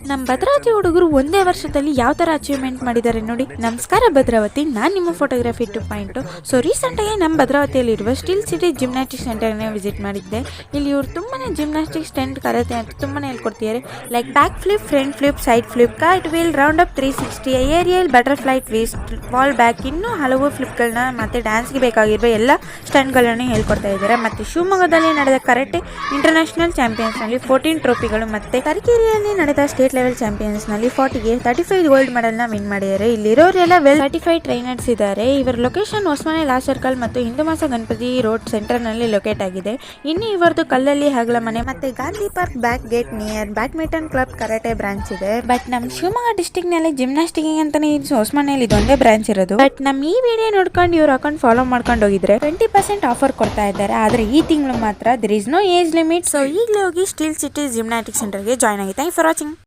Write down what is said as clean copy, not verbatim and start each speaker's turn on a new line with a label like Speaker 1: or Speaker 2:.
Speaker 1: ನಮ್ಮ ಭದ್ರಾವತಿ ಹುಡುಗರು ಒಂದೇ ವರ್ಷದಲ್ಲಿ ಯಾವ ತರ ಅಚೀವ್ಮೆಂಟ್ ಮಾಡಿದ್ದಾರೆ ನೋಡಿ. ನಮಸ್ಕಾರ ಭದ್ರಾವತಿ, ನಾನು ನಿಮ್ಮ ಫೋಟೋಗ್ರಫಿ 2.2. ಸೊ ರೀಸೆಂಟಾಗಿ ನಮ್ಮ ಭದ್ರಾವತಿಯಲ್ಲಿರುವ ಸ್ಟಿಲ್ ಸಿಟಿ ಜಿಮ್ನಾಸ್ಟಿಕ್ ಸೆಂಟರ್ನ ವಿಸಿಟ್ ಮಾಡಿದ್ದೆ. ಇಲ್ಲಿ ಇವರು ತುಂಬಾನೇ ಜಿಮ್ನಾಸ್ಟಿಕ್ ಸ್ಟೆಂಟ್ ಕರತೆ ಅಂತ ತುಂಬಾನೇ ಹೇಳ್ಕೊಡ್ತಿದ್ದಾರೆ. Like back flip, front flip, side flip, cartwheel, round up 360, aerial, butterfly twist, wall back, ಇನ್ನೂ ಹಲವು ಫ್ಲಿಪ್ಗಳನ್ನ ಮತ್ತೆ ಡ್ಯಾನ್ಸ್ಗೆ ಬೇಕಾಗಿರುವ ಎಲ್ಲ ಸ್ಟಂಟ್ಗಳನ್ನು ಹೇಳ್ಕೊಡ್ತಾ ಇದ್ದಾರೆ. ಮತ್ತೆ ಶಿವಮೊಗ್ಗದಲ್ಲಿ ನಡೆದ ಕರಾಟೆ ಇಂಟರ್ನ್ಯಾಷನಲ್ ಚಾಂಪಿಯನ್ಸ್ನಲ್ಲಿ 14 ಟ್ರೋಫಿಗಳು ಮತ್ತೆ ತರೀಕೆರೆಯಲ್ಲಿ ನಡೆದ ಸ್ಟೇಟ್ ಲೆವೆಲ್ ಚಾಂಪಿಯನ್ಸ್ ನಲ್ಲಿ 40ಗೆ 35 ಗೋಲ್ಡ್ ಮೆಡಲ್ ನ ವಿನ್ ಮಾಡಿದ್ದಾರೆ. ಇಲ್ಲಿರೋರೆಲ್ಲ ವೆಲ್ ಸರ್ಟಿಫೈಡ್ ಟ್ರೈನರ್ಸ್ ಇದ್ದಾರೆ. ಇವರ ಲೊಕೇಶನ್ ಹೊಸಮನೆ ಲಾ ಸರ್ಕಲ್ ಮತ್ತು ಹಿಂದೂಮಾಸ ಗಣಪತಿ ರೋಡ್ ಸೆಂಟರ್ ನಲ್ಲಿ ಲೊಕೇಟ್ ಆಗಿದೆ. ಇನ್ನು ಇವರದು ಕಲ್ಲಲ್ಲಿ ಹಗಲ ಮನೆ ಮತ್ತೆ Gandhi park back gate near badminton club karate branch ಇದೆ. ಬಟ್ ನಮ್ಮ ಶಿವಮೊಗ್ಗ ಡಿಸ್ಟ್ರಿಕ್ಟ್ ನಲ್ಲಿ ಜಿಮ್ನಾಸ್ಟಿಕ್ ಅಂತಾನೆ ಹೊಸಮನೆಯಲ್ಲಿ ಇದೊಂದೇ ಬ್ರಾಂಚ್ ಇರೋದು. ಬಟ್ ನಮ್ಮ ಈ ವಿಡಿಯೋ ನೋಡ್ಕೊಂಡು ಇವ್ರ ಅಕೌಂಟ್ ಫಾಲೋ ಮಾಡ್ಕೊಂಡು ಹೋಗಿದ್ರೆ 20% ಆಫರ್ ಕೊಡ್ತಾ ಇದ್ದಾರೆ. ಆದ್ರೆ ಈ ತಿಂಗಳು ಮಾತ್ರ there is no age limit. So ಈಗಲೇ ಹೋಗಿ ಸ್ಟಿಲ್ ಸಿಟಿ ಜಿಮ್ನಾಸ್ಟಿಕ್ ಸೆಂಟರ್ಗೆ ಜಾಯ್ನ್ ಆಗಿ. Thank for watching.